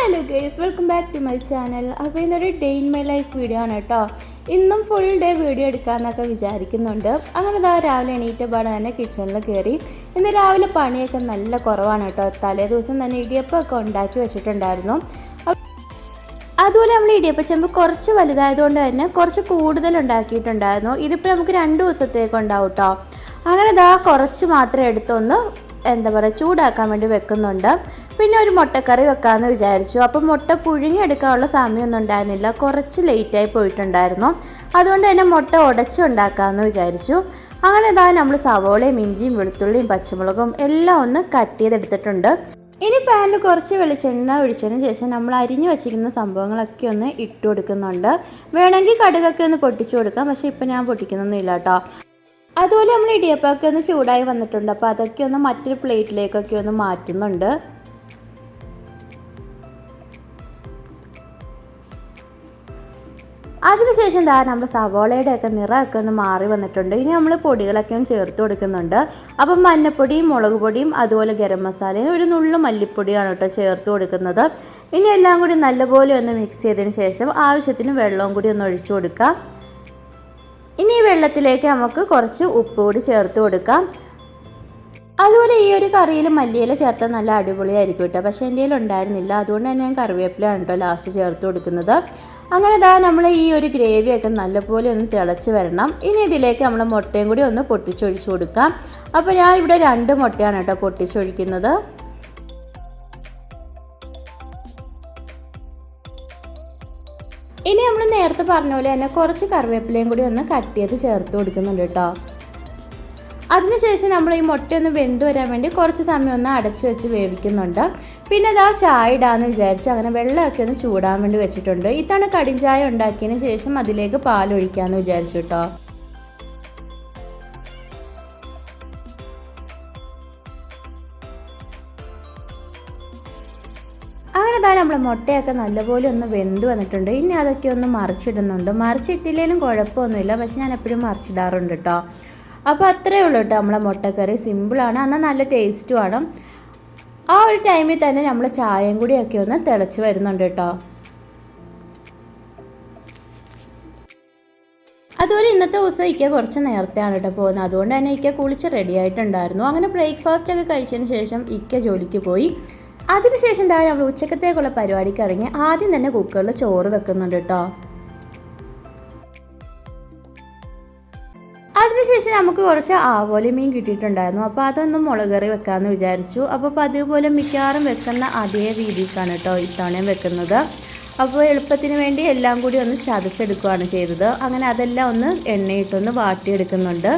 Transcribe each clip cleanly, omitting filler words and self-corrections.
Hello guys, welcome back to my channel. അപ്പോൾ ഇന്നൊരു day in my life video ആണ് കേട്ടോ. ഇന്നും ഫുൾ ഡേ വീഡിയോ എടുക്കാമെന്നൊക്കെ വിചാരിക്കുന്നുണ്ട്. അങ്ങനെ രാവിലെ എണീറ്റപാടെ തന്നെ കിച്ചണിൽ കയറി. ഇന്ന് രാവിലെ പണിയൊക്കെ നല്ല കുറവാണ് കേട്ടോ. തലേ ദിവസം തന്നെ ഇടിയപ്പമൊക്കെ ഉണ്ടാക്കി വെച്ചിട്ടുണ്ടായിരുന്നു. അതുപോലെ നമ്മൾ ഇടിയപ്പച്ചെമ്പ് കുറച്ച് വലുതായതുകൊണ്ട് തന്നെ കുറച്ച് കൂടുതൽ ഉണ്ടാക്കിയിട്ടുണ്ടായിരുന്നു. ഇതിപ്പോൾ നമുക്ക് 2 ദിവസത്തേക്ക് ഉണ്ടാവും കേട്ടോ. അങ്ങനെ കുറച്ച് മാത്രം എടുത്തൊന്ന് ചൂടാക്കാൻ വേണ്ടി വെക്കുന്നുണ്ട്. പിന്നെ ഒരു മുട്ടക്കറി വെക്കാമെന്ന് വിചാരിച്ചു. അപ്പം മുട്ട പുഴുങ്ങിയെടുക്കാനുള്ള സമയമൊന്നും ഉണ്ടായിരുന്നില്ല, കുറച്ച് ലേറ്റായി പോയിട്ടുണ്ടായിരുന്നു. അതുകൊണ്ട് തന്നെ മുട്ട ഉടച്ച് ഉണ്ടാക്കാമെന്ന് വിചാരിച്ചു. അങ്ങനെ നമ്മൾ സവോളയും ഇഞ്ചിയും വെളുത്തുള്ളിയും പച്ചമുളകും എല്ലാം ഒന്ന് കട്ട് ചെയ്തെടുത്തിട്ടുണ്ട്. ഇനി പാനിൽ കുറച്ച് വെളിച്ചെണ്ണ ഒഴിച്ചതിന് ശേഷം നമ്മൾ അരിഞ്ഞു വച്ചിരിക്കുന്ന സംഭവങ്ങളൊക്കെ ഒന്ന് ഇട്ട് കൊടുക്കുന്നുണ്ട്. വേണമെങ്കിൽ കടുകൊക്കെ ഒന്ന് പൊട്ടിച്ചു കൊടുക്കാം, പക്ഷേ ഇപ്പം ഞാൻ പൊട്ടിക്കുന്നൊന്നുമില്ല കേട്ടോ. അതുപോലെ നമ്മൾ ഇടിയപ്പമൊക്കെ ഒന്ന് ചൂടായി വന്നിട്ടുണ്ട്. അപ്പോൾ അതൊക്കെ ഒന്ന് മറ്റൊരു പ്ലേറ്റിലേക്കൊക്കെ ഒന്ന് മാറ്റുന്നുണ്ട്. അതിനുശേഷം നമ്മൾ സവോളയുടെയൊക്കെ നിറമൊക്കെ ഒന്ന് മാറി വന്നിട്ടുണ്ട്. ഇനി നമ്മൾ പൊടികളൊക്കെ ഒന്ന് ചേർത്ത് കൊടുക്കുന്നുണ്ട്. അപ്പം മഞ്ഞപ്പൊടിയും മുളക് പൊടിയും അതുപോലെ ഗരം മസാലയും ഒരു നുള്ളു മല്ലിപ്പൊടിയാണ് കേട്ടോ ചേർത്ത് കൊടുക്കുന്നത്. ഇനി എല്ലാം കൂടി നല്ലപോലെ ഒന്ന് മിക്സ് ചെയ്തതിന് ശേഷം ആവശ്യത്തിന് വെള്ളവും കൂടി ഒന്ന് ഒഴിച്ചു കൊടുക്കാം. ഇനി ഈ വെള്ളത്തിലേക്ക് നമുക്ക് കുറച്ച് ഉപ്പ് കൂടി ചേർത്ത് കൊടുക്കാം. അതുപോലെ ഈ ഒരു കറിയിൽ മല്ലിയില ചേർത്താൽ നല്ല അടിപൊളിയായിരിക്കും കേട്ടോ. പക്ഷേ എൻ്റെ കയ്യിൽ ഉണ്ടായിരുന്നില്ല, അതുകൊണ്ട് തന്നെ ഞാൻ കറിവേപ്പിലാണ് കേട്ടോ ലാസ്റ്റ് ചേർത്ത് കൊടുക്കുന്നത്. അങ്ങനെ നമ്മൾ ഈ ഒരു ഗ്രേവിയൊക്കെ നല്ലപോലെ ഒന്ന് തിളച്ച് വരണം. ഇനി ഇതിലേക്ക് നമ്മൾ മുട്ടയും കൂടി ഒന്ന് പൊട്ടിച്ചൊഴിച്ച് കൊടുക്കാം. അപ്പോൾ ഞാൻ ഇവിടെ 2 മുട്ടയാണ് കേട്ടോ പൊട്ടിച്ചൊഴിക്കുന്നത്. ഇനി നമ്മൾ നേരത്തെ പറഞ്ഞ പോലെ തന്നെ കുറച്ച് കറിവേപ്പിലയും കൂടി ഒന്ന് കട്ട് ചെയ്ത് ചേർത്ത് കൊടുക്കുന്നുണ്ട് കേട്ടോ. അതിനുശേഷം നമ്മൾ ഈ മുട്ടയൊന്ന് വെന്ത് വരാൻ വേണ്ടി കുറച്ച് സമയം ഒന്ന് അടച്ചു വെച്ച് വേവിക്കുന്നുണ്ട്. പിന്നെ ചായ ഇടാമെന്ന് വിചാരിച്ചു. അങ്ങനെ വെള്ളമൊക്കെ ഒന്ന് ചൂടാൻ വേണ്ടി വെച്ചിട്ടുണ്ട്. ഇത്തവണ കടിഞ്ചായ ഉണ്ടാക്കിയതിന് ശേഷം അതിലേക്ക് പാലൊഴിക്കാമെന്ന് വിചാരിച്ചു കേട്ടോ. അങ്ങനെ നമ്മൾ മുട്ടയൊക്കെ നല്ലപോലെ ഒന്ന് വെന്ത് വന്നിട്ടുണ്ട്. ഇനി അതൊക്കെ ഒന്ന് മറിച്ചിടുന്നുണ്ട്. മറിച്ചിട്ടില്ലെങ്കിലും കുഴപ്പമൊന്നുമില്ല, പക്ഷെ ഞാൻ എപ്പോഴും മറിച്ചിടാറുണ്ട് കേട്ടോ. അപ്പോൾ അത്രയേ ഉള്ളൂ കേട്ടോ നമ്മളെ മുട്ടക്കറി. സിമ്പിളാണ്, എന്നാൽ നല്ല ടേസ്റ്റുമാണ്. ആ ഒരു ടൈമിൽ തന്നെ നമ്മൾ ചായയും കൂടിയൊക്കെ ഒന്ന് തിളച്ച് വരുന്നുണ്ട് കേട്ടോ. അതുപോലെ ഇന്നത്തെ ദിവസം ഇക്ക കുറച്ച് നേരത്തെയാണ് കേട്ടോ പോകുന്നത്. അതുകൊണ്ട് തന്നെ ഇക്ക കുളിച്ച് റെഡി ആയിട്ടുണ്ടായിരുന്നു. അങ്ങനെ ബ്രേക്ക്ഫാസ്റ്റ് ഒക്കെ കഴിച്ചതിന് ശേഷം ഇക്ക ജോലിക്ക് പോയി. അതിനുശേഷം നമ്മൾ ഉച്ചക്കത്തേക്കുള്ള പരിപാടിക്ക് ഇറങ്ങി. ആദ്യം തന്നെ കുക്കറിൽ ചോറ് വെക്കുന്നുണ്ട് കേട്ടോ. അതിനുശേഷം നമുക്ക് കുറച്ച് ആവോലി മീൻ കിട്ടിയിട്ടുണ്ടായിരുന്നു. അപ്പോൾ അതൊന്നും മുളക് കറി വെക്കാമെന്ന് വിചാരിച്ചു. അപ്പോൾ പതിവ് പോലെ മിക്കവാറും വെക്കുന്ന അതേ രീതിക്കാണ് കേട്ടോ ഇത്തവണയും വെക്കുന്നത്. അപ്പോൾ എളുപ്പത്തിന് വേണ്ടി എല്ലാം കൂടി ഒന്ന് ചതച്ചെടുക്കുകയാണ് ചെയ്തത്. അങ്ങനെ അതെല്ലാം ഒന്ന് എണ്ണയിട്ടൊന്ന് വാട്ടിയെടുക്കുന്നുണ്ട്.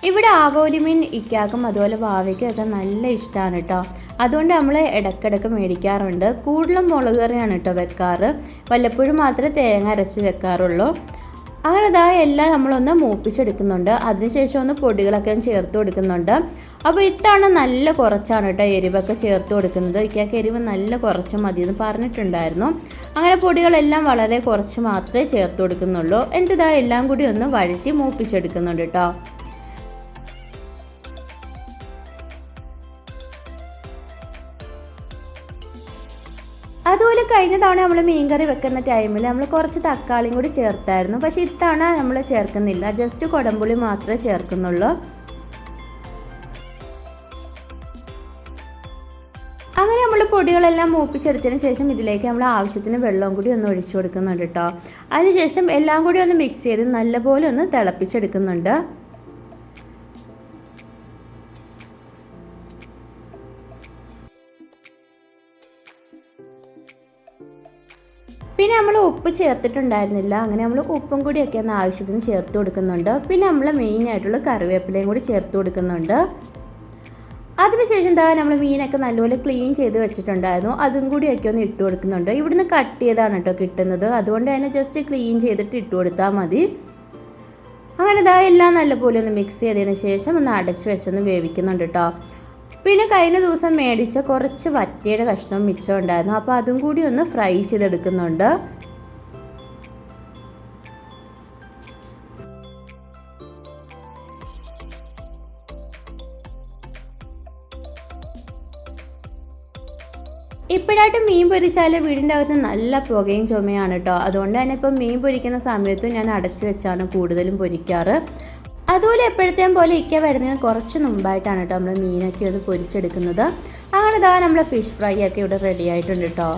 ഇവിടെ ആവോലി മീൻ ഇക്കാക്കും അതുപോലെ ഭാവിക്കും ഒക്കെ നല്ല ഇഷ്ടമാണ് കേട്ടോ. അതുകൊണ്ട് നമ്മൾ ഇടയ്ക്കിടയ്ക്ക് മേടിക്കാറുണ്ട്. കൂടുതലും മുളക് കറിയാണ് കേട്ടോ വെക്കാറ്. വല്ലപ്പോഴും മാത്രമേ തേങ്ങ അരച്ച് വെക്കാറുള്ളൂ. അങ്ങനെ എല്ലാം നമ്മളൊന്ന് മൂപ്പിച്ചെടുക്കുന്നുണ്ട്. അതിനുശേഷം ഒന്ന് പൊടികളൊക്കെ ചേർത്ത് കൊടുക്കുന്നുണ്ട്. അപ്പോൾ ഇത്തവണ നല്ല കുറച്ചാണ് കേട്ടോ എരിവൊക്കെ ചേർത്ത് കൊടുക്കുന്നത്. ഇക്കാക്ക് എരിവ് നല്ല കുറച്ച് മതിയെന്ന് പറഞ്ഞിട്ടുണ്ടായിരുന്നു. അങ്ങനെ പൊടികളെല്ലാം വളരെ കുറച്ച് മാത്രമേ ചേർത്ത് കൊടുക്കുന്നുള്ളൂ. എന്നിട്ട് എല്ലാം കൂടി ഒന്ന് വഴറ്റി മൂപ്പിച്ചെടുക്കുന്നുണ്ട് കേട്ടോ. അതുപോലെ കഴിഞ്ഞ തവണ നമ്മൾ മീൻകറി വെക്കുന്ന ടൈമിൽ നമ്മൾ കുറച്ച് തക്കാളിയും കൂടി ചേർത്തായിരുന്നു. പക്ഷേ ഇത്തവണ നമ്മൾ ചേർക്കുന്നില്ല, ജസ്റ്റ് കുടംപുളി മാത്രമേ ചേർക്കുന്നുള്ളൂ. അങ്ങനെ നമ്മൾ പൊടികളെല്ലാം മൂപ്പിച്ചെടുത്തതിന് ശേഷം ഇതിലേക്ക് നമ്മൾ ആവശ്യത്തിന് വെള്ളവും കൂടി ഒന്ന് ഒഴിച്ചു കൊടുക്കുന്നുണ്ട് കേട്ടോ. അതിനുശേഷം എല്ലാം കൂടി ഒന്ന് മിക്സ് ചെയ്ത് നല്ലപോലെ ഒന്ന് തിളപ്പിച്ചെടുക്കുന്നുണ്ട്. പിന്നെ നമ്മൾ ഉപ്പ് ചേർത്തിട്ടുണ്ടായിരുന്നില്ല. അങ്ങനെ നമ്മൾ ഉപ്പും കൂടിയൊക്കെ ഒന്ന് ആവശ്യത്തിന് ചേർത്ത് കൊടുക്കുന്നുണ്ട്. പിന്നെ നമ്മൾ മെയിനായിട്ടുള്ള കറിവേപ്പിലയും കൂടി ചേർത്ത് കൊടുക്കുന്നുണ്ട്. അതിനുശേഷം നമ്മൾ മീനൊക്കെ നല്ലപോലെ ക്ലീൻ ചെയ്ത് വെച്ചിട്ടുണ്ടായിരുന്നു. അതും കൂടിയൊക്കെ ഒന്ന് ഇട്ട് കൊടുക്കുന്നുണ്ട്. ഇവിടുന്ന് കട്ട് ചെയ്താണ് കേട്ടോ കിട്ടുന്നത്. അതുകൊണ്ട് തന്നെ ജസ്റ്റ് ക്ലീൻ ചെയ്തിട്ട് ഇട്ട് കൊടുത്താൽ മതി. അങ്ങനെ എല്ലാം നല്ലപോലെ ഒന്ന് മിക്സ് ചെയ്തതിന് ശേഷം ഒന്ന് അടച്ച് വെച്ചൊന്ന് വേവിക്കുന്നുണ്ട് കേട്ടോ. പിന്നെ കഴിഞ്ഞ ദിവസം മേടിച്ച കുറച്ച് വറ്റയുടെ കഷ്ണം മിച്ചം ഉണ്ടായിരുന്നു. അപ്പോൾ അതും കൂടി ഒന്ന് ഫ്രൈ ചെയ്തെടുക്കുന്നുണ്ട്. ഇപ്പോഴായിട്ട് മീൻ പൊരിച്ചാൽ വീടിൻ്റെ അകത്ത് നല്ല പുകയും ചുമയാണ് കേട്ടോ. അതുകൊണ്ട് തന്നെ ഇപ്പം മീൻ പൊരിക്കുന്ന സമയത്തും ഞാൻ അടച്ചു വെച്ചാണ് കൂടുതലും പൊരിക്കാറ്. അതുപോലെ എപ്പോഴത്തേം പോലെ ഇക്ക വരുന്നതിന് കുറച്ച് മുമ്പായിട്ടാണ് കേട്ടോ നമ്മൾ മീനൊക്കെ ഒന്ന് പൊരിച്ചെടുക്കുന്നത്. അങ്ങനെ ഇതാ നമ്മൾ ഫിഷ് ഫ്രൈ ഒക്കെ ഇവിടെ റെഡി ആയിട്ടുണ്ട് കേട്ടോ.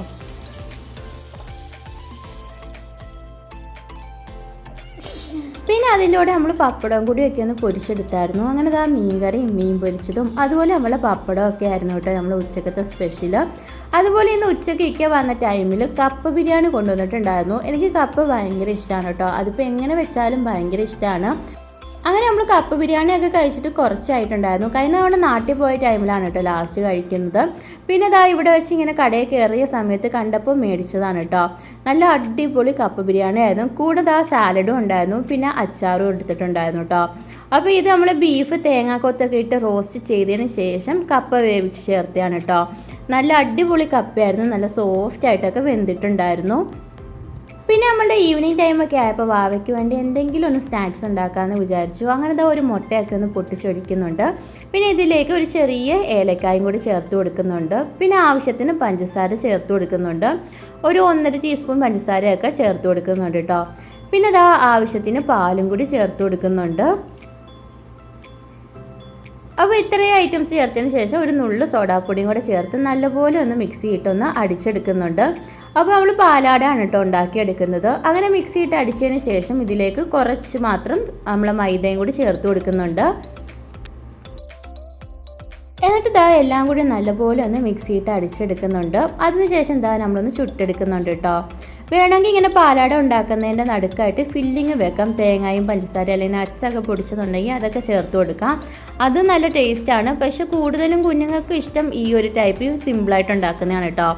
പിന്നെ അതിൻ്റെ കൂടെ നമ്മൾ പപ്പടവും കൂടിയൊക്കെ ഒന്ന് പൊരിച്ചെടുത്തായിരുന്നു. അങ്ങനെ ഇതാ മീൻ കറിയും മീൻ പൊരിച്ചതും അതുപോലെ നമ്മളെ പപ്പടവും ഒക്കെ ആയിരുന്നു കേട്ടോ നമ്മൾ ഉച്ചക്കത്തെ സ്പെഷ്യൽ. അതുപോലെ ഇന്ന് ഉച്ചയ്ക്ക് ഇക്ക വന്ന ടൈമിൽ കപ്പ ബിരിയാണി കൊണ്ടുവന്നിട്ടുണ്ടായിരുന്നു. എനിക്ക് കപ്പ ഭയങ്കര ഇഷ്ടമാണ് കേട്ടോ. അതിപ്പോൾ എങ്ങനെ വെച്ചാലും ഭയങ്കര ഇഷ്ടമാണ്. അങ്ങനെ നമ്മൾ കപ്പ ബിരിയാണിയൊക്കെ കഴിച്ചിട്ട് കുറച്ചായിട്ടുണ്ടായിരുന്നു. കഴിഞ്ഞ തവണ നാട്ടിൽ പോയ ടൈമിലാണ് കേട്ടോ ലാസ്റ്റ് കഴിക്കുന്നത്. പിന്നെ ഇതാ ഇവിടെ വെച്ച് ഇങ്ങനെ കടയിൽ കയറിയ സമയത്ത് കണ്ടപ്പോൾ മേടിച്ചതാണ് കേട്ടോ. നല്ല അടിപൊളി കപ്പ ബിരിയാണി ആയിരുന്നു. കൂടെ ഇതാ സാലഡും ഉണ്ടായിരുന്നു, പിന്നെ അച്ചാറും എടുത്തിട്ടുണ്ടായിരുന്നു കേട്ടോ. അപ്പോൾ ഇത് നമ്മൾ ബീഫ് തേങ്ങാക്കൊത്തൊക്കെ ഇട്ട് റോസ്റ്റ് ചെയ്തതിന് ശേഷം കപ്പ വേവിച്ച് ചേർത്തതാണ് കേട്ടോ. നല്ല അടിപൊളി കപ്പയായിരുന്നു, നല്ല സോഫ്റ്റ് ആയിട്ടൊക്കെ വെന്തിട്ടുണ്ടായിരുന്നു. പിന്നെ നമ്മളുടെ ഈവനിങ് ടൈമൊക്കെ ആയപ്പോൾ വാവയ്ക്ക് വേണ്ടി എന്തെങ്കിലും ഒന്ന് സ്നാക്സ് ഉണ്ടാക്കാമെന്ന് വിചാരിച്ചു. അങ്ങനെ ഒരു മുട്ടയൊക്കെ ഒന്ന് പൊട്ടിച്ചൊടിക്കുന്നുണ്ട്. പിന്നെ ഇതിലേക്ക് ഒരു ചെറിയ ഏലക്കായും കൂടി ചേർത്ത് കൊടുക്കുന്നുണ്ട്. പിന്നെ ആവശ്യത്തിന് പഞ്ചസാര ചേർത്ത് കൊടുക്കുന്നുണ്ട്. ഒരു 1.5 ടീസ്പൂൺ പഞ്ചസാരയൊക്കെ ചേർത്ത് കൊടുക്കുന്നുണ്ട് കേട്ടോ. പിന്നെ ഇതാ ആവശ്യത്തിന് പാലും കൂടി ചേർത്ത് കൊടുക്കുന്നുണ്ട്. അപ്പോൾ ഇത്രയും ഐറ്റംസ് ചേർത്തതിന് ശേഷം ഒരു നുള്ളു സോഡാപ്പൊടിയും കൂടെ ചേർത്ത് നല്ലപോലെ ഒന്ന് മിക്സ് ചെയ്തിട്ടൊന്ന് അടിച്ചെടുക്കുന്നുണ്ട്. അപ്പോൾ നമ്മൾ പാലാടാണ് കേട്ടോ ഉണ്ടാക്കിയെടുക്കുന്നത്. അങ്ങനെ മിക്സ് ചെയ്തിട്ട് അടിച്ചതിന് ശേഷം ഇതിലേക്ക് കുറച്ച് മാത്രം നമ്മൾ മൈദയും കൂടി ചേർത്ത് കൊടുക്കുന്നുണ്ട്. എന്നിട്ട് ഇതാ എല്ലാം കൂടി നല്ലപോലെ ഒന്ന് മിക്സ് ചെയ്തിട്ട് അടിച്ചെടുക്കുന്നുണ്ട്. അതിനുശേഷം ഇതാ നമ്മളൊന്ന് ചുട്ടെടുക്കുന്നുണ്ട് കേട്ടോ. വേണമെങ്കിൽ ഇങ്ങനെ പാലാട ഉണ്ടാക്കുന്നതിൻ്റെ നടുക്കായിട്ട് ഫില്ലിങ് വെക്കാം. തേങ്ങയും പഞ്ചസാര അല്ലെങ്കിൽ നട്ട്സൊക്കെ പൊടിച്ചെന്നുണ്ടെങ്കിൽ അതൊക്കെ ചേർത്ത് കൊടുക്കാം. അത് നല്ല ടേസ്റ്റാണ്. പക്ഷെ കൂടുതലും കുഞ്ഞുങ്ങൾക്ക് ഇഷ്ടം ഈ ഒരു ടൈപ്പ് സിമ്പിളായിട്ട് ഉണ്ടാക്കുന്നതാണ് കേട്ടോ.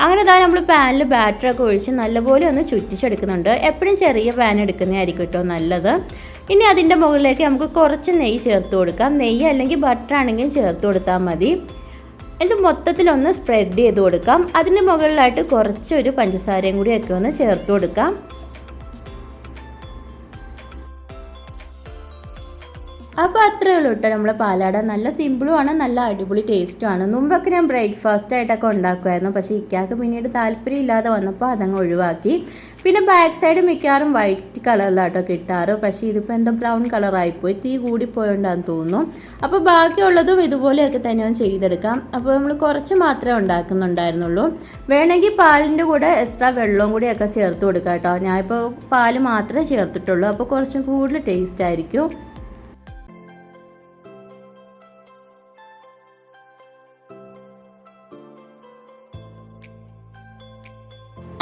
അങ്ങനെ ഇതാ നമ്മൾ പാനിൽ ബാറ്ററൊക്കെ ഒഴിച്ച് നല്ലപോലെ ഒന്ന് ചുറ്റിച്ചെടുക്കുന്നുണ്ട്. എപ്പോഴും ചെറിയ പാൻ എടുക്കുന്നതായിരിക്കും കേട്ടോ നല്ലത്. ഇനി അതിൻ്റെ മുകളിലേക്ക് നമുക്ക് കുറച്ച് നെയ്യ് ചേർത്ത് കൊടുക്കാം. നെയ്യ് അല്ലെങ്കിൽ ബട്ടർ ആണെങ്കിലും ചേർത്ത് കൊടുത്താൽ മതി. എന്നിട്ട് മൊത്തത്തിലൊന്ന് സ്പ്രെഡ് ചെയ്ത് കൊടുക്കാം. അതിൻ്റെ മുകളിലായിട്ട് കുറച്ചൊരു പഞ്ചസാരയും കൂടിയൊക്കെ ഒന്ന് ചേർത്ത് കൊടുക്കാം. അപ്പോൾ അത്രയേ ഉള്ളൂ കേട്ടോ നമ്മളെ പാലാട. നല്ല സിമ്പിളുമാണ്, നല്ല അടിപൊളി ടേസ്റ്റുമാണ്. മുമ്പൊക്കെ ഞാൻ ബ്രേക്ക്ഫാസ്റ്റ് ആയിട്ടൊക്കെ ഉണ്ടാക്കുമായിരുന്നു. പക്ഷേ ഇക്കാക്ക് പിന്നീട് താല്പര്യം ഇല്ലാതെ വന്നപ്പോൾ അതങ്ങ് ഒഴിവാക്കി. പിന്നെ ബാക്ക് സൈഡ് മിക്കവാറും വൈറ്റ് കളറിലാട്ടോ കിട്ടാറ്. പക്ഷേ ഇതിപ്പോൾ എന്താ ബ്രൗൺ കളറായിപ്പോയി, തീ കൂടിപ്പോയോണ്ടാന്ന് തോന്നുന്നു. അപ്പോൾ ബാക്കിയുള്ളതും ഇതുപോലെയൊക്കെ തന്നെ ഒന്ന് ചെയ്തെടുക്കാം. അപ്പോൾ നമ്മൾ കുറച്ച് മാത്രമേ ഉണ്ടാക്കുന്നുണ്ടായിരുന്നുള്ളൂ. വേണമെങ്കിൽ പാലിൻ്റെ കൂടെ എക്സ്ട്രാ വെള്ളവും കൂടിയൊക്കെ ചേർത്ത് കൊടുക്കാം കേട്ടോ. ഞാനിപ്പോൾ പാല് മാത്രമേ ചേർത്തിട്ടുള്ളൂ. അപ്പോൾ കുറച്ചും കൂടുതൽ ടേസ്റ്റ് ആയിരിക്കും.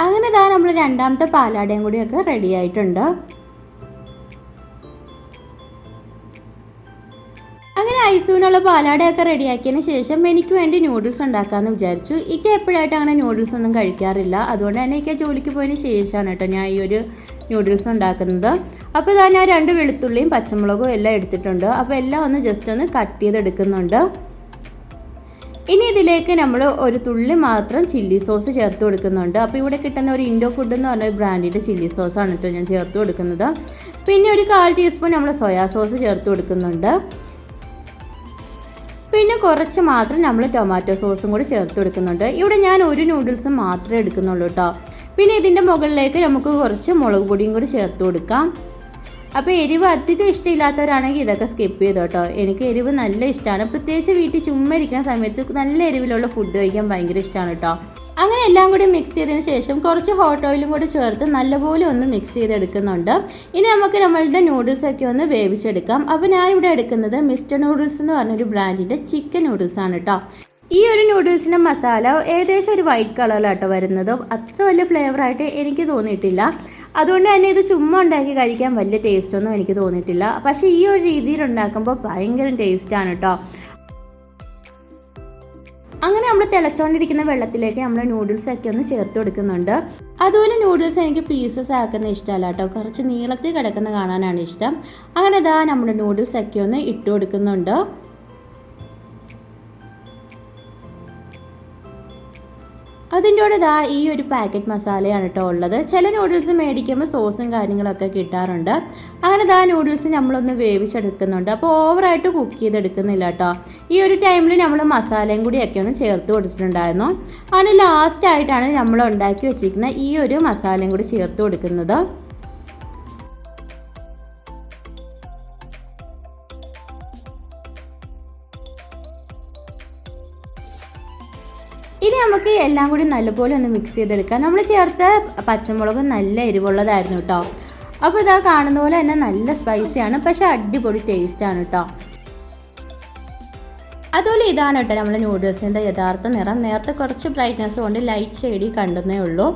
അങ്ങനെ ഇതാ നമ്മൾ രണ്ടാമത്തെ പാലാടയും കൂടിയൊക്കെ റെഡി ആയിട്ടുണ്ട്. അങ്ങനെ ഐസൂനുള്ള പാലാടയൊക്കെ റെഡിയാക്കിയതിന് ശേഷം എനിക്ക് വേണ്ടി നൂഡിൽസ് ഉണ്ടാക്കാമെന്ന് വിചാരിച്ചു. ഇക്ക എപ്പോഴായിട്ട് അങ്ങനെ നൂഡിൽസ് ഒന്നും കഴിക്കാറില്ല. അതുകൊണ്ട് തന്നെ ഇക്ക ജോലിക്ക് പോയതിന് ശേഷമാണ് കേട്ടോ ഞാൻ ഈ ഒരു നൂഡിൽസ് ഉണ്ടാക്കുന്നത്. അപ്പോൾ ഇതാ ഞാൻ 2 വെളുത്തുള്ളിയും പച്ചമുളകും എല്ലാം എടുത്തിട്ടുണ്ട്. അപ്പോൾ എല്ലാം ഒന്ന് ജസ്റ്റ് ഒന്ന് കട്ട് ചെയ്തെടുക്കുന്നുണ്ട്. ഇനി ഇതിലേക്ക് നമ്മൾ ഒരു തുള്ളി മാത്രം ചില്ലി സോസ് ചേർത്ത് കൊടുക്കുന്നുണ്ട്. അപ്പോൾ ഇവിടെ കിട്ടുന്ന ഒരു ഇൻഡോ ഫുഡ് എന്ന് പറഞ്ഞ ഒരു ബ്രാൻഡിൻ്റെ ചില്ലി സോസാണ് കേട്ടോ ഞാൻ ചേർത്ത് കൊടുക്കുന്നത്. പിന്നെ ഒരു 1/4 ടീസ്പൂൺ നമ്മൾ സോയാ സോസ് ചേർത്ത് കൊടുക്കുന്നുണ്ട്. പിന്നെ കുറച്ച് മാത്രം നമ്മൾ ടൊമാറ്റോ സോസും കൂടി ചേർത്ത് കൊടുക്കുന്നുണ്ട്. ഇവിടെ ഞാൻ ഒരു നൂഡിൽസ് മാത്രമേ എടുക്കുന്നുള്ളൂ കേട്ടോ. പിന്നെ ഇതിൻ്റെ മുകളിലേക്ക് നമുക്ക് കുറച്ച് മുളക് പൊടിയും കൂടി ചേർത്ത് കൊടുക്കാം. അപ്പോൾ എരിവ് അധികം ഇഷ്ടമില്ലാത്തവരാണെങ്കിൽ ഇതൊക്കെ സ്കിപ്പ് ചെയ്തോ കേട്ടോ. എനിക്ക് എരിവ് നല്ല ഇഷ്ടമാണ്. പ്രത്യേകിച്ച് വീട്ടിൽ ചുമ്മാ ഇരിക്കുന്ന സമയത്ത് നല്ല എരിവിലുള്ള ഫുഡ് കഴിക്കാൻ ഭയങ്കര ഇഷ്ടമാണ് കേട്ടോ. അങ്ങനെ എല്ലാം കൂടി മിക്സ് ചെയ്തതിന് ശേഷം കുറച്ച് ഹോട്ട് ഓയിലും കൂടി ചേർത്ത് നല്ലപോലെ ഒന്ന് മിക്സ് ചെയ്തെടുക്കുന്നുണ്ട്. ഇനി നമുക്ക് നമ്മളുടെ നൂഡിൽസൊക്കെ ഒന്ന് വേവിച്ചെടുക്കാം. അപ്പോൾ ഞാനിവിടെ എടുക്കുന്നത് മിസ്റ്റർ നൂഡിൽസ് എന്ന് പറഞ്ഞൊരു ബ്രാൻഡിൻ്റെ ചിക്കൻ നൂഡിൽസാണ് കേട്ടോ. ഈ ഒരു നൂഡിൽസിൻ്റെ മസാല ഏകദേശം ഒരു വൈറ്റ് കളറിലാട്ടോ വരുന്നത്. അത്ര വലിയ ഫ്ലേവറായിട്ട് എനിക്ക് തോന്നിയിട്ടില്ല. അതുകൊണ്ട് തന്നെ ഇത് ചുമ്മാ ഉണ്ടാക്കി കഴിക്കാൻ വലിയ ടേസ്റ്റൊന്നും എനിക്ക് തോന്നിയിട്ടില്ല. പക്ഷേ ഈ ഒരു രീതിയിൽ ഉണ്ടാക്കുമ്പോൾ ഭയങ്കര ടേസ്റ്റാണ് കേട്ടോ. അങ്ങനെ നമ്മൾ തിളച്ചുകൊണ്ടിരിക്കുന്ന വെള്ളത്തിലേക്ക് നമ്മൾ നൂഡിൽസൊക്കെ ഒന്ന് ചേർത്ത് കൊടുക്കുന്നുണ്ട്. അതുപോലെ നൂഡിൽസ് എനിക്ക് പീസസ് ആക്കുന്ന ഇഷ്ടമല്ല കേട്ടോ. കുറച്ച് നീളത്തിൽ കിടക്കുന്ന കാണാനാണ് ഇഷ്ടം. അങ്ങനെ ഇതാ നമ്മൾ നൂഡിൽസൊക്കെ ഒന്ന് ഇട്ട് കൊടുക്കുന്നുണ്ട്. അതിൻ്റെ കൂടെ ഇതാ ഈ ഒരു പാക്കറ്റ് മസാലയാണ് കേട്ടോ ഉള്ളത്. ചില നൂഡിൽസ് മേടിക്കുമ്പോൾ സോസും കാര്യങ്ങളൊക്കെ കിട്ടാറുണ്ട്. അങ്ങനെ ഇതാ നൂഡിൽസ് നമ്മളൊന്ന് വേവിച്ചെടുക്കുന്നുണ്ട്. അപ്പോൾ ഓവറായിട്ട് കുക്ക് ചെയ്തെടുക്കുന്നില്ല കേട്ടോ. ഈ ഒരു ടൈമിൽ നമ്മൾ മസാലയും കൂടിയൊക്കെ ഒന്ന് ചേർത്ത് കൊടുത്തിട്ടുണ്ടായിരുന്നു. അങ്ങനെ ലാസ്റ്റായിട്ടാണ് നമ്മൾ ഉണ്ടാക്കി വെച്ചിരിക്കുന്ന ഈ ഒരു മസാലയും കൂടി ചേർത്ത് കൊടുക്കുന്നത്. ഇനി നമുക്ക് എല്ലാം കൂടി നല്ലപോലെ ഒന്ന് മിക്സ് ചെയ്തെടുക്കാം. നമ്മൾ ചേർത്ത പച്ചമുളക് നല്ല എരിവുള്ളതായിരുന്നു കേട്ടോ. അപ്പോൾ ഇതാ കാണുന്ന പോലെ തന്നെ നല്ല സ്പൈസിയാണ്, പക്ഷേ അടിപൊളി ടേസ്റ്റാണ് കേട്ടോ. അതുപോലെ ഇതാണ് കേട്ടോ നമ്മുടെ നൂഡിൽസിൻ്റെ യഥാർത്ഥ നിറം. നേരത്തെ കുറച്ച് ബ്രൈറ്റ്നസ് കൊണ്ട് ലൈറ്റ് ഷെയ്ഡിൽ കണ്ടെന്നേ ഉള്ളൂ.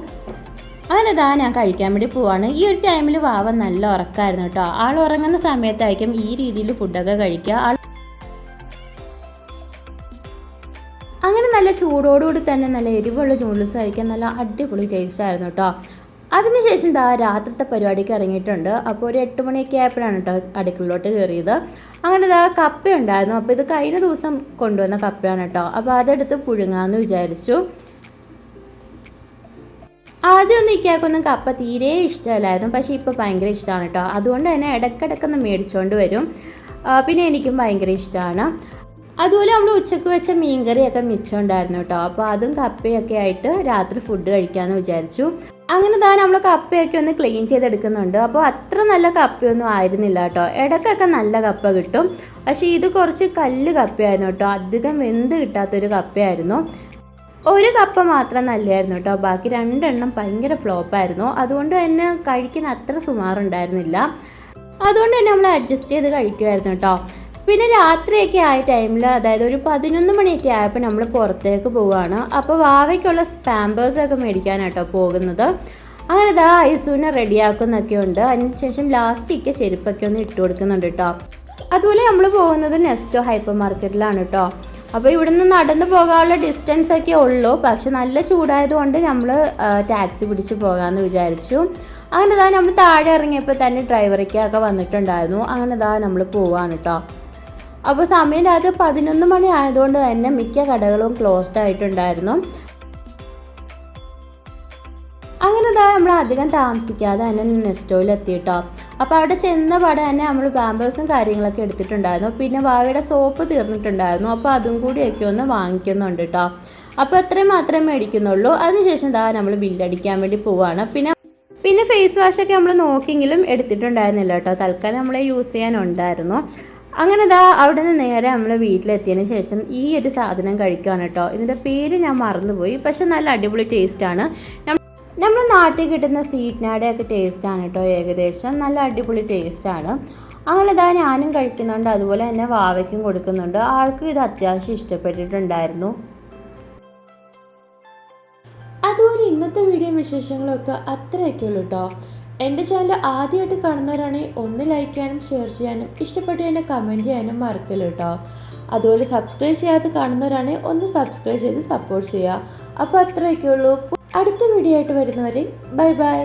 അങ്ങനെ ഇതാ ഞാൻ കഴിക്കാൻ വേണ്ടി പോവാണ്. ഈ ഒരു ടൈമിൽ വാവ നല്ല ഉറക്കമായിരുന്നു കേട്ടോ. ആൾ ഉറങ്ങുന്ന സമയത്തായിരിക്കും ഈ രീതിയിൽ ഫുഡൊക്കെ കഴിക്കുക. അങ്ങനെ നല്ല ചൂടോടുകൂടി തന്നെ നല്ല എരിവുള്ള നൂഡിൽസ് കഴിക്കാൻ നല്ല അടിപൊളി ടേസ്റ്റ് ആയിരുന്നു കേട്ടോ. അതിനുശേഷം രാത്രിത്തെ പരിപാടിക്ക് ഇറങ്ങിയിട്ടുണ്ട്. അപ്പോൾ ഒരു 8 മണിയൊക്കെ ആയപ്പോഴാണ് കേട്ടോ അടുക്കളയിലോട്ട് കയറിയത്. അങ്ങനെ കപ്പ ഉണ്ടായിരുന്നു. അപ്പോൾ ഇത് കഴിഞ്ഞ ദിവസം കൊണ്ടുവന്ന കപ്പയാണ് കേട്ടോ. അപ്പോൾ അതെടുത്ത് പുഴുങ്ങാമെന്ന് വിചാരിച്ചു. ആദ്യമൊന്നും ഇക്കാക്കൊന്നും കപ്പ തീരെ ഇഷ്ടമല്ലായിരുന്നു, പക്ഷേ ഇപ്പോൾ ഭയങ്കര ഇഷ്ടമാണ് കേട്ടോ. അതുകൊണ്ട് തന്നെ ഇടയ്ക്കിടയ്ക്കൊന്ന് മേടിച്ചുകൊണ്ട് വരും. പിന്നെ എനിക്കും ഭയങ്കര ഇഷ്ടമാണ്. അതുപോലെ നമ്മൾ ഉച്ചക്ക് വെച്ച മീൻകറിയൊക്കെ മിച്ചമുണ്ടായിരുന്നു കേട്ടോ. അപ്പോൾ അതും കപ്പയൊക്കെ ആയിട്ട് രാത്രി ഫുഡ് കഴിക്കാമെന്ന് വിചാരിച്ചു. അങ്ങനെ നമ്മൾ കപ്പയൊക്കെ ഒന്ന് ക്ലീൻ ചെയ്തെടുക്കുന്നുണ്ട്. അപ്പോൾ അത്ര നല്ല കപ്പയൊന്നും ആയിരുന്നില്ല കേട്ടോ. ഇടയ്ക്കൊക്കെ നല്ല കപ്പ കിട്ടും, പക്ഷേ ഇത് കുറച്ച് കല്ല് കപ്പയായിരുന്നു കേട്ടോ. അധികം വെന്ത് കിട്ടാത്തൊരു കപ്പയായിരുന്നു. ഒരു കപ്പ മാത്രം നല്ലതായിരുന്നു കേട്ടോ. ബാക്കി 2 എണ്ണം ഭയങ്കര ഫ്ലോപ്പായിരുന്നു. അതുകൊണ്ട് തന്നെ കഴിക്കാൻ അത്ര സുമാറുണ്ടായിരുന്നില്ല. അതുകൊണ്ട് തന്നെ നമ്മൾ അഡ്ജസ്റ്റ് ചെയ്ത് കഴിക്കുമായിരുന്നു കേട്ടോ. പിന്നെ രാത്രിയൊക്കെ ആയ ടൈമിൽ, അതായത് ഒരു 11 മണിയൊക്കെ ആയപ്പോൾ നമ്മൾ പുറത്തേക്ക് പോവുകയാണ്. അപ്പോൾ വാവയ്ക്കുള്ള പാമ്പേഴ്സൊക്കെ മേടിക്കാനാട്ടോ പോകുന്നത്. അങ്ങനെ ഐസൂനെ റെഡിയാക്കുന്നൊക്കെ ഉണ്ട്. അതിനുശേഷം ലാസ്റ്റിക്ക് ചെരുപ്പൊക്കെ ഒന്ന് ഇട്ട് കൊടുക്കുന്നുണ്ട് കേട്ടോ. അതുപോലെ നമ്മൾ പോകുന്നത് നെസ്റ്റോ ഹൈപ്പർ മാർക്കറ്റിലാണ് കേട്ടോ. അപ്പോൾ ഇവിടുന്ന് നടന്നു പോകാനുള്ള ഡിസ്റ്റൻസ് ഒക്കെ ഉള്ളൂ, പക്ഷെ നല്ല ചൂടായതുകൊണ്ട് നമ്മൾ ടാക്സി പിടിച്ച് പോകാമെന്ന് വിചാരിച്ചു. അങ്ങനെ നമ്മൾ താഴെ ഇറങ്ങിയപ്പോൾ തന്നെ ഡ്രൈവറിക്കൊക്കെ വന്നിട്ടുണ്ടായിരുന്നു. അങ്ങനെ നമ്മൾ പോവാണ് കേട്ടോ. അപ്പോൾ സമയം രാത്രി 11 മണി ആയതുകൊണ്ട് തന്നെ മിക്ക കടകളും ക്ലോസ്ഡ് ആയിട്ടുണ്ടായിരുന്നു. അങ്ങനെ നമ്മൾ അധികം താമസിക്കാതെ തന്നെ നെസ്റ്റോയിൽ എത്തിയിട്ടോ. അപ്പോൾ അവിടെ ചെന്ന പാടെ തന്നെ നമ്മൾ പാമ്പേഴ്സും കാര്യങ്ങളൊക്കെ എടുത്തിട്ടുണ്ടായിരുന്നു. പിന്നെ വാവയുടെ സോപ്പ് തീർന്നിട്ടുണ്ടായിരുന്നു. അപ്പോൾ അതും കൂടിയൊക്കെ ഒന്ന് വാങ്ങിക്കുന്നുണ്ട് കേട്ടോ. അപ്പോൾ അത്രയും മാത്രമേ മേടിക്കുന്നുള്ളൂ. അതിനുശേഷം നമ്മൾ ബില്ലടിക്കാൻ വേണ്ടി പോവുകയാണ്. പിന്നെ ഫേസ് വാഷൊക്കെ നമ്മൾ നോക്കിയെങ്കിലും എടുത്തിട്ടുണ്ടായിരുന്നില്ല കേട്ടോ. തൽക്കാലം നമ്മൾ യൂസ് ചെയ്യാനുണ്ടായിരുന്നു. അങ്ങനെ അവിടെ നിന്ന് നേരെ നമ്മൾ വീട്ടിലെത്തിയതിന് ശേഷം ഈ ഒരു സാധനം കഴിക്കുകയാണ് കേട്ടോ. ഇതിൻ്റെ പേര് ഞാൻ മറന്നുപോയി, പക്ഷെ നല്ല അടിപൊളി ടേസ്റ്റാണ്. നമ്മൾ നാട്ടിൽ കിട്ടുന്ന സ്വീറ്റ് നാടയൊക്കെ ടേസ്റ്റാണ് കേട്ടോ. ഏകദേശം നല്ല അടിപൊളി ടേസ്റ്റാണ്. അങ്ങനെ ഞാനും കഴിക്കുന്നുണ്ട്. അതുപോലെ തന്നെ വാവയ്ക്കും കൊടുക്കുന്നുണ്ട്. ആൾക്കും ഇത് അത്യാവശ്യം ഇഷ്ടപ്പെട്ടിട്ടുണ്ടായിരുന്നു. അതുപോലെ ഇന്നത്തെ വീഡിയോ വിശേഷങ്ങളൊക്കെ അത്രയൊക്കെ ഉള്ളൂ കേട്ടോ. എൻ്റെ ചാനൽ ആദ്യമായിട്ട് കാണുന്നവരാണെങ്കിൽ ഒന്ന് ലൈക്ക് ചെയ്യാനും ഷെയർ ചെയ്യാനും ഇഷ്ടപ്പെട്ട് തന്നെ കമൻറ്റ് ചെയ്യാനും മറക്കല്ലോ കേട്ടോ. അതുപോലെ സബ്സ്ക്രൈബ് ചെയ്യാതെ കാണുന്നവരാണെങ്കിൽ ഒന്ന് സബ്സ്ക്രൈബ് ചെയ്ത് സപ്പോർട്ട് ചെയ്യുക. അപ്പോൾ അത്രയൊക്കെ ഉള്ളൂ. അടുത്ത വീഡിയോ ആയിട്ട് വരുന്നവരെ ബൈ ബൈ.